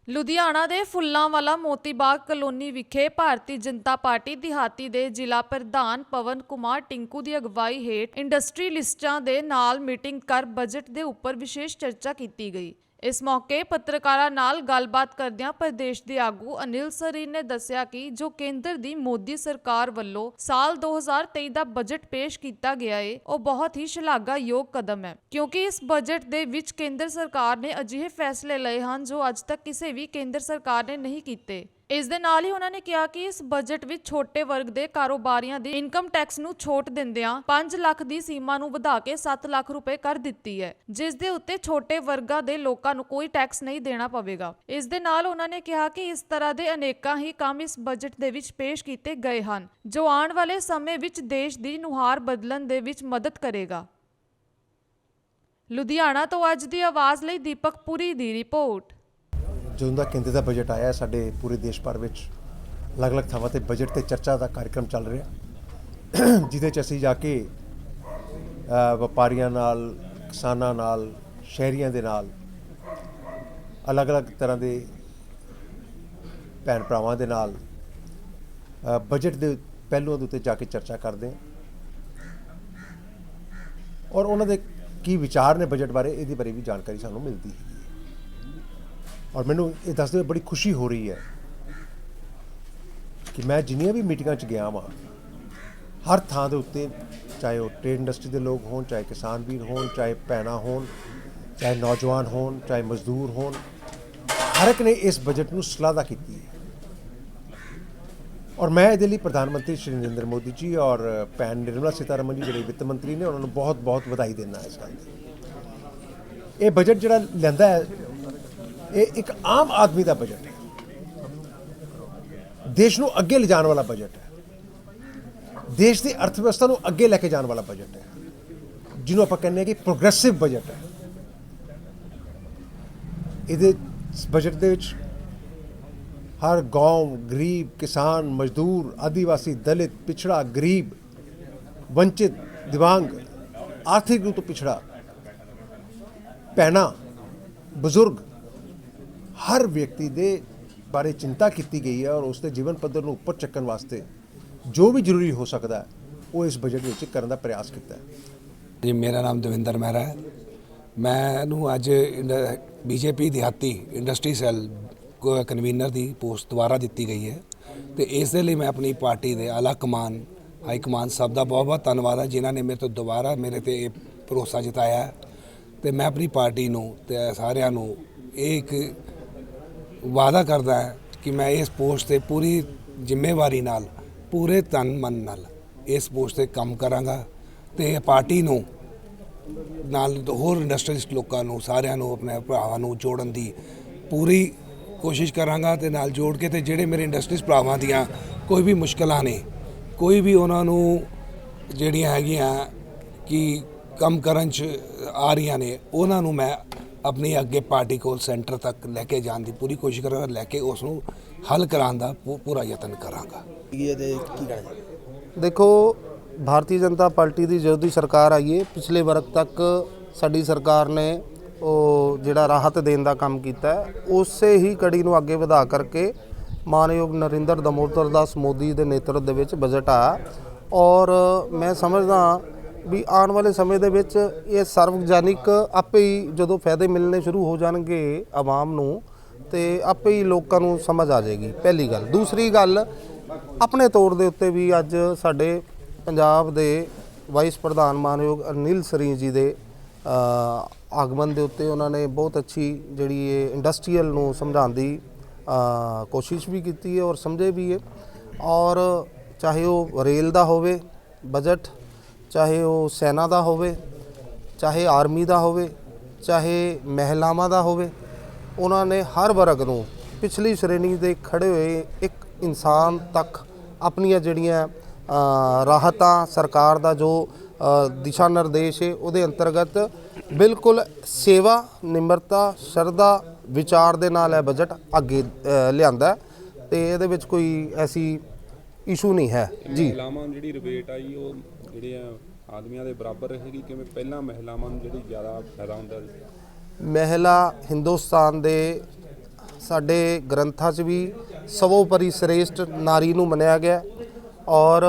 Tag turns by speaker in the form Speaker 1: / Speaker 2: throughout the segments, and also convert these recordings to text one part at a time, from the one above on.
Speaker 1: ਲੁਧਿਆਣਾ ਦੇ ਫੁੱਲਾਂਵਾਲਾ ਮੋਤੀ ਬਾਗ ਕਲੋਨੀ ਵਿਖੇ ਭਾਰਤੀ ਜਨਤਾ ਪਾਰਟੀ ਦਿਹਾਤੀ ਦੇ ਜ਼ਿਲ੍ਹਾ ਪ੍ਰਧਾਨ ਪਵਨ ਕੁਮਾਰ ਟਿੰਕੂ ਦੀ ਅਗਵਾਈ ਹੇਠ ਇੰਡਸਟਰੀਲਿਸਟਾਂ ਦੇ ਨਾਲ ਮੀਟਿੰਗ ਕਰ ਬਜਟ ਦੇ ਉੱਪਰ ਵਿਸ਼ੇਸ਼ ਚਰਚਾ ਕੀਤੀ ਗਈ। ਇਸ ਮੌਕੇ ਪੱਤਰਕਾਰਾਂ ਨਾਲ ਗੱਲਬਾਤ ਕਰਦਿਆਂ ਪ੍ਰਦੇਸ਼ ਦੇ ਆਗੂ ਅਨਿਲ ਸਰੀਨ ਨੇ ਦੱਸਿਆ ਕਿ ਜੋ ਕੇਂਦਰ ਦੀ ਮੋਦੀ ਸਰਕਾਰ ਵੱਲੋਂ ਸਾਲ 2023 ਦਾ ਬਜਟ ਪੇਸ਼ ਕੀਤਾ ਗਿਆ ਹੈ ਉਹ ਬਹੁਤ ਹੀ ਸ਼ਲਾਘਾਯੋਗ ਕਦਮ ਹੈ, ਕਿਉਂਕਿ ਇਸ ਬਜਟ ਦੇ ਵਿੱਚ ਕੇਂਦਰ ਸਰਕਾਰ ਨੇ ਅਜਿਹੇ ਫੈਸਲੇ ਲਏ ਹਨ ਜੋ ਅੱਜ ਤੱਕ ਕਿਸੇ ਵੀ ਕੇਂਦਰ ਸਰਕਾਰ ਨੇ ਨਹੀਂ ਕੀਤੇ। ਇਸ ਦੇ ਨਾਲ ਹੀ ਉਹਨਾਂ ਨੇ ਕਿਹਾ ਕਿ ਇਸ ਬਜਟ ਵਿੱਚ ਛੋਟੇ ਵਰਗ ਦੇ ਕਾਰੋਬਾਰੀਆਂ ਦੀ ਇਨਕਮ ਟੈਕਸ ਨੂੰ ਛੋਟ ਦਿੰਦਿਆਂ 5 ਲੱਖ ਦੀ ਸੀਮਾ ਨੂੰ ਵਧਾ ਕੇ 7 ਲੱਖ ਰੁਪਏ ਕਰ ਦਿੱਤੀ ਹੈ, ਜਿਸ ਦੇ ਉੱਤੇ ਛੋਟੇ ਵਰਗਾਂ ਦੇ ਲੋਕਾਂ ਨੂੰ ਕੋਈ ਟੈਕਸ ਨਹੀਂ ਦੇਣਾ ਪਵੇਗਾ। ਇਸ ਦੇ ਨਾਲ ਉਹਨਾਂ ਨੇ ਕਿਹਾ ਕਿ ਇਸ ਤਰ੍ਹਾਂ ਦੇ ਅਨੇਕਾਂ ਹੀ ਕੰਮ ਇਸ ਬਜਟ ਦੇ ਵਿੱਚ ਪੇਸ਼ ਕੀਤੇ ਗਏ ਹਨ ਜੋ ਆਉਣ ਵਾਲੇ ਸਮੇਂ ਵਿੱਚ ਦੇਸ਼ ਦੀ ਨੁਹਾਰ ਬਦਲਣ ਦੇ ਵਿੱਚ ਮਦਦ ਕਰੇਗਾ। ਲੁਧਿਆਣਾ ਤੋਂ ਅੱਜ ਦੀ ਆਵਾਜ਼ ਲਈ ਦੀਪਕ ਪੁਰੀ ਦੀ ਰਿਪੋर्ट।
Speaker 2: ਜਦੋਂ ਦਾ ਕੇਂਦਰ ਦਾ ਬਜਟ ਆਇਆ ਸਾਡੇ ਪੂਰੇ ਦੇਸ਼ ਭਰ ਵਿੱਚ ਅਲੱਗ-ਅਲੱਗ ਥਾਵਾਂ ਤੇ ਬਜਟ ਤੇ ਚਰਚਾ ਦਾ ਕਾਰਜਕ੍ਰਮ ਚੱਲ ਰਿਹਾ, ਜਿਹਦੇ 'ਚ ਅਸੀਂ ਜਾ ਕੇ ਵਪਾਰੀਆਂ ਨਾਲ, ਕਿਸਾਨਾਂ ਨਾਲ, ਸ਼ਹਿਰੀਆਂ ਦੇ ਨਾਲ, ਅਲੱਗ-ਅਲੱਗ ਤਰ੍ਹਾਂ ਦੇ ਭੈਣ ਭਰਾਵਾਂ ਦੇ ਨਾਲ ਬਜਟ ਦੇ ਪਹਿਲੂਆਂ ਦੇ ਉੱਤੇ ਜਾ ਕੇ ਚਰਚਾ ਕਰਦੇ ਹਾਂ ਔਰ ਉਹਨਾਂ ਦੇ ਕੀ ਵਿਚਾਰ ਨੇ ਬਜਟ ਬਾਰੇ, ਇਹਦੇ ਬਾਰੇ ਵੀ ਜਾਣਕਾਰੀ ਸਾਨੂੰ ਮਿਲਦੀ ਹੈ। ਔਰ ਮੈਨੂੰ ਇਹ ਦੱਸਦੇ ਹੋਏ ਬੜੀ ਖੁਸ਼ੀ ਹੋ ਰਹੀ ਹੈ ਕਿ ਮੈਂ ਜਿੰਨੀਆਂ ਵੀ ਮੀਟਿੰਗਾਂ 'ਚ ਗਿਆ ਵਾਂ, ਹਰ ਥਾਂ ਦੇ ਉੱਤੇ, ਚਾਹੇ ਉਹ ਟ੍ਰੇਡ ਇੰਡਸਟਰੀ ਦੇ ਲੋਕ ਹੋਣ, ਚਾਹੇ ਕਿਸਾਨ ਵੀਰ ਹੋਣ, ਚਾਹੇ ਭੈਣਾਂ ਹੋਣ, ਚਾਹੇ ਨੌਜਵਾਨ ਹੋਣ, ਚਾਹੇ ਮਜ਼ਦੂਰ ਹੋਣ, ਹਰ ਇੱਕ ਨੇ ਇਸ ਬਜਟ ਨੂੰ ਸ਼ਲਾਘਾ ਕੀਤੀ ਹੈ। ਔਰ ਮੈਂ ਇਹਦੇ ਲਈ ਪ੍ਰਧਾਨ ਮੰਤਰੀ ਸ਼੍ਰੀ ਨਰਿੰਦਰ ਮੋਦੀ ਜੀ ਔਰ ਭੈਣ ਨਿਰਮਲਾ ਸੀਤਾਰਮਨ ਜੀ ਜਿਹੜੇ ਵਿੱਤ ਮੰਤਰੀ ਨੇ, ਉਹਨਾਂ ਨੂੰ ਬਹੁਤ ਬਹੁਤ ਵਧਾਈ ਦਿੰਦਾ ਇਸ ਗੱਲ ਦੀ। ਇਹ ਬਜਟ ਜਿਹੜਾ ਲੈਂਦਾ ਹੈ ਇਹ ਇੱਕ ਆਮ ਆਦਮੀ ਦਾ ਬਜਟ ਹੈ, ਦੇਸ਼ ਨੂੰ ਅੱਗੇ ਲਿਜਾਣ ਵਾਲਾ ਬਜਟ ਹੈ, ਦੇਸ਼ ਦੀ ਅਰਥ ਵਿਵਸਥਾ ਨੂੰ ਅੱਗੇ ਲੈ ਕੇ ਜਾਣ ਵਾਲਾ ਬਜਟ ਹੈ, ਜਿਹਨੂੰ ਆਪਾਂ ਕਹਿੰਦੇ ਹਾਂ ਕਿ ਪ੍ਰੋਗਰੈਸਿਵ ਬਜਟ ਹੈ। ਇਹਦੇ ਬਜਟ ਦੇ ਵਿੱਚ ਹਰ ਗਾਂव, ਗਰੀਬ, ਕਿਸਾਨ, ਮਜ਼ਦੂਰ, ਆदिवासी, ਦਲਿਤ, ਪਿਛੜਾ, ਗਰੀਬ, ਵੰਚਿਤ, ਦਿਵਾਂਗ, ਆਰਥਿਕ ਰੂਪ ਤੋਂ ਪਿਛੜਾ, ਭੈਣਾਂ, ਬਜ਼ੁਰਗ, ਹਰ ਵਿਅਕਤੀ ਦੇ ਬਾਰੇ ਚਿੰਤਾ ਕੀਤੀ ਗਈ ਹੈ ਔਰ ਉਸ ਦੇ ਜੀਵਨ ਪੱਧਰ ਨੂੰ ਉੱਪਰ ਚੱਕਣ ਵਾਸਤੇ ਜੋ ਵੀ ਜ਼ਰੂਰੀ ਹੋ ਸਕਦਾ ਹੈ ਉਹ ਇਸ ਬਜਟ ਵਿੱਚ ਕਰਨ ਦਾ ਪ੍ਰਯਾਸ ਕੀਤਾ ਹੈ।
Speaker 3: ਜੀ, ਮੇਰਾ ਨਾਮ ਦਵਿੰਦਰ ਮਹਿਰਾ ਹੈ। ਮੈਨੂੰ ਅੱਜ ਬੀਜੇਪੀ ਦਿਹਾਤੀ ਇੰਡਸਟਰੀ ਸੈੱਲ ਕਨਵੀਨਰ ਦੀ ਪੋਸਟ ਦੁਬਾਰਾ ਦਿੱਤੀ ਗਈ ਹੈ ਤੇ ਇਸ ਦੇ ਲਈ ਮੈਂ ਆਪਣੀ ਪਾਰਟੀ ਦੇ ਆਲਾ ਕਮਾਨ, ਹਾਈ ਕਮਾਨ ਸਭ ਦਾ ਬਹੁਤ ਬਹੁਤ ਧੰਨਵਾਦ ਹੈ ਜਿਨ੍ਹਾਂ ਨੇ ਮੇਰੇ ਤੋਂ ਦੁਬਾਰਾ ਮੇਰੇ ਤੇ ਇਹ ਭਰੋਸਾ ਜਤਾਇਆ ਹੈ। ਤੇ ਮੈਂ ਆਪਣੀ ਪਾਰਟੀ ਨੂੰ ਤੇ ਸਾਰਿਆਂ ਨੂੰ ਇਹ ਇੱਕ ਵਾਅਦਾ ਕਰਦਾ ਹੈ ਕਿ ਮੈਂ ਇਸ ਪੋਸਟ ਤੇ ਪੂਰੀ ਜ਼ਿੰਮੇਵਾਰੀ ਨਾਲ, ਪੂਰੇ ਤਨ ਮਨ ਨਾਲ ਇਸ ਪੋਸਟ ਤੇ ਕੰਮ ਕਰਾਂਗਾ ਤੇ ਪਾਰਟੀ ਨੂੰ ਨਾਲ ਹੋਰ ਇੰਡਸਟਰੀਲਿਸਟ ਲੋਕਾਂ ਨੂੰ, ਸਾਰਿਆਂ ਨੂੰ, ਆਪਣੇ ਭਰਾਵਾਂ ਨੂੰ ਜੋੜਨ ਦੀ ਪੂਰੀ ਕੋਸ਼ਿਸ਼ ਕਰਾਂਗਾ ਤੇ ਨਾਲ ਜੋੜ ਕੇ ਤੇ ਜਿਹੜੇ ਮੇਰੇ ਇੰਡਸਟਰੀਜ਼ ਭਰਾਵਾਂ ਦੀਆਂ ਕੋਈ ਵੀ ਮੁਸ਼ਕਲਾਂ ਨੇ, ਕੋਈ ਵੀ ਉਹਨਾਂ ਨੂੰ ਜਿਹੜੀਆਂ ਹੈਗੀਆਂ ਕਿ ਕੰਮ ਕਰਨ 'ਚ ਆ ਰਹੀਆਂ ਨੇ, ਉਹਨਾਂ ਨੂੰ ਮੈਂ ਆਪਣੀ ਅੱਗੇ ਪਾਰਟੀ ਕੋਲ ਸੈਂਟਰ ਤੱਕ ਲੈ ਕੇ ਜਾਣ ਦੀ ਪੂਰੀ ਕੋਸ਼ਿਸ਼ ਕਰਾਂਗਾ, ਲੈ ਕੇ ਉਸ ਨੂੰ ਹੱਲ ਕਰਾਉਣ ਦਾ ਪੂਰਾ ਯਤਨ ਕਰਾਂਗਾ।
Speaker 4: देखो, भारतीय जनता पार्टी ਦੀ ਜਦੋਂ ਦੀ ਸਰਕਾਰ ਆਈ ਹੈ, ਪਿਛਲੇ ਵਰਗ ਤੱਕ ਸਾਡੀ ਸਰਕਾਰ ਨੇ ਉਹ ਜਿਹੜਾ ਰਾਹਤ ਦੇਣ ਦਾ ਕੰਮ ਕੀਤਾ ਹੈ, ਉਸੇ ਹੀ ਕੜੀ ਨੂੰ ਅੱਗੇ ਵਧਾ ਕਰਕੇ ਮਾਨਯੋਗ ਨਰਿੰਦਰ ਦਮੋਦਰ ਦਾਸ ਮੋਦੀ ਦੇ ਨੇਤਰਤਵ ਦੇ ਵਿੱਚ ਬਜਟ ਆਇਆ ਔਰ ਮੈਂ ਸਮਝਦਾ ਵੀ ਆਉਣ ਵਾਲੇ ਸਮੇਂ ਦੇ ਵਿੱਚ ਇਹ ਸਰਵਜਨਿਕ ਆਪੇ ਹੀ ਜਦੋਂ ਫਾਇਦੇ ਮਿਲਣੇ ਸ਼ੁਰੂ ਹੋ ਜਾਣਗੇ ਆਵਾਮ ਨੂੰ ਤੇ ਆਪੇ ਹੀ ਲੋਕਾਂ ਨੂੰ ਸਮਝ ਆ ਜਾਏਗੀ, ਪਹਿਲੀ ਗੱਲ। ਦੂਸਰੀ ਗੱਲ, ਆਪਣੇ ਤੌਰ ਦੇ ਉੱਤੇ ਵੀ ਅੱਜ ਸਾਡੇ ਪੰਜਾਬ ਦੇ ਵਾਈਸ ਪ੍ਰਧਾਨ ਮਾਨਯੋਗ ਅਨਿਲ ਸਰੀਨ ਜੀ ਦੇ ਆਗਮਨ ਦੇ ਉੱਤੇ ਉਹਨਾਂ ਨੇ ਬਹੁਤ ਅੱਛੀ ਜਿਹੜੀ ਇਹ ਇੰਡਸਟਰੀਅਲ ਨੂੰ ਸਮਝਾਉਣ ਦੀ ਕੋਸ਼ਿਸ਼ ਵੀ ਕੀਤੀ ਹੈ ਔਰ ਸਮਝੇ ਵੀ ਹੈ। ਔਰ ਚਾਹੇ ਉਹ ਰੇਲ ਦਾ ਹੋਵੇ ਬਜਟ, ਚਾਹੇ ਉਹ ਸੈਨਾ ਦਾ ਹੋਵੇ, ਚਾਹੇ ਆਰਮੀ ਦਾ ਹੋਵੇ, ਚਾਹੇ ਮਹਿਲਾਵਾਂ ਦਾ ਹੋਵੇ, ਉਹਨਾਂ ਨੇ ਹਰ ਵਰਗ ਨੂੰ ਪਿਛਲੀ ਸ਼੍ਰੇਣੀ ਦੇ ਖੜੇ ਹੋਏ ਇੱਕ ਇਨਸਾਨ ਤੱਕ ਆਪਣੀਆਂ ਜਿਹੜੀਆਂ ਰਾਹਤਾਂ, ਸਰਕਾਰ ਦਾ ਜੋ ਦਿਸ਼ਾ ਨਿਰਦੇਸ਼ ਹੈ ਉਹਦੇ ਅੰਤਰਗਤ ਬਿਲਕੁਲ ਸੇਵਾ, ਨਿਮਰਤਾ, ਸ਼ਰਧਾ, ਵਿਚਾਰ ਦੇ ਨਾਲ ਇਹ ਬਜਟ ਅੱਗੇ ਲਿਆਂਦਾ ਤੇ ਇਹਦੇ ਵਿੱਚ ਕੋਈ ਐਸੀ ਇਸ਼ੂ ਨਹੀਂ ਹੈ ਜੀ।
Speaker 5: ਮਹਿਲਾਵਾਂ ਜਿਹੜੀ ਰਿਬੇਟ ਆਈ ਉਹ ਜਿਹੜੇ ਆਦਮੀਆਂ ਦੇ ਬਰਾਬਰ ਰਹੇਗੀ, ਕਿਵੇਂ ਪਹਿਲਾਂ ਮਹਿਲਾਵਾਂ ਨੂੰ ਜਿਹੜੀ ਜ਼ਿਆਦਾ ਫਾਇਦਾ ਹੁੰਦਾ ਸੀ?
Speaker 4: ਮਹਿਲਾ ਹਿੰਦੁਸਤਾਨ ਦੇ ਸਾਡੇ ਗ੍ਰੰਥਾਂ 'ਚ ਵੀ ਸਰਵੋਪਰੀ ਸ੍ਰੇਸ਼ਟ ਨਾਰੀ ਨੂੰ ਮੰਨਿਆ ਗਿਆ ਔਰ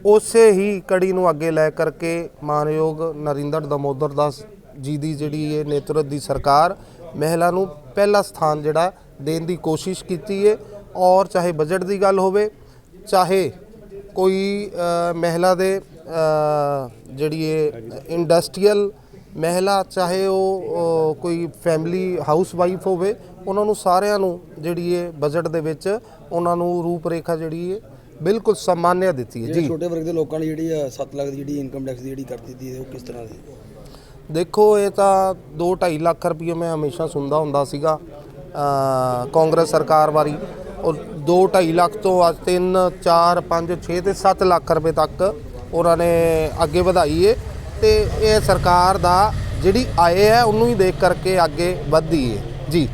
Speaker 4: ਉਸੇ ਹੀ ਕੜੀ ਨੂੰ ਅੱਗੇ ਲੈ ਕਰਕੇ ਮਾਨਯੋਗ ਨਰਿੰਦਰ ਦਮੋਦਰ ਦਾਸ ਜੀ ਦੀ ਜਿਹੜੀ ਇਹ ਨੇਤਰਤ ਦੀ ਸਰਕਾਰ ਮਹਿਲਾ ਨੂੰ ਪਹਿਲਾ ਸਥਾਨ ਜਿਹੜਾ ਦੇਣ ਦੀ ਕੋਸ਼ਿਸ਼ ਕੀਤੀ ਹੈ ਔਰ ਚਾਹੇ ਬਜਟ ਦੀ ਗੱਲ ਹੋਵੇ ਚਾਹੇ ਕੋਈ ਮਹਿਲਾ ਦੇ ਜਿਹੜੀ ਇਹ ਇੰਡਸਟਰੀਅਲ ਮਹਿਲਾ ਚਾਹੇ ਉਹ ਕੋਈ ਫੈਮਿਲੀ ਹਾਊਸ ਵਾਈਫ ਹੋਵੇ ਉਹਨਾਂ ਨੂੰ ਸਾਰਿਆਂ ਨੂੰ ਜਿਹੜੀ ਇਹ ਬਜਟ ਦੇ ਵਿੱਚ ਉਹਨਾਂ ਨੂੰ ਰੂਪ ਰੇਖਾ ਜਿਹੜੀ ਹੈ ਬਿਲਕੁਲ ਸਨਮਾਨਿਆ ਦਿੱਤੀ ਹੈ ਜੀ।
Speaker 6: ਛੋਟੇ ਵਰਗ ਦੇ ਲੋਕਾਂ ਲਈ ਜਿਹੜੀ 7 ਲੱਖ ਦੀ ਜਿਹੜੀ ਇਨਕਮ ਟੈਕਸ ਦੀ ਜਿਹੜੀ ਕਰ ਦਿੱਤੀ ਹੈ ਉਹ ਕਿਸ ਤਰ੍ਹਾਂ ਦੀ?
Speaker 4: ਦੇਖੋ ਇਹ ਤਾਂ 2-2.5 ਲੱਖ ਰੁਪਏ ਮੈਂ ਹਮੇਸ਼ਾ ਸੁਣਦਾ ਹੁੰਦਾ ਸੀਗਾ ਕਾਂਗਰਸ ਸਰਕਾਰ ਵਾਰੀ ਔਰ 2-2.5 ਲੱਖ ਤੋਂ ਅੱਜ 3 4 5 6 ਤੇ 7 ਲੱਖ ਰੁਪਏ ਤੱਕ ਉਹਨਾਂ ਨੇ ਅੱਗੇ ਵਧਾਈ ਹੈ ਤੇ ਇਹ ਸਰਕਾਰ ਦਾ ਜਿਹੜੀ ਆਏ ਹੈ ਉਹਨੂੰ ਹੀ ਦੇਖ ਕਰਕੇ ਅੱਗੇ ਵੱਧਦੀ ਹੈ ਜੀ।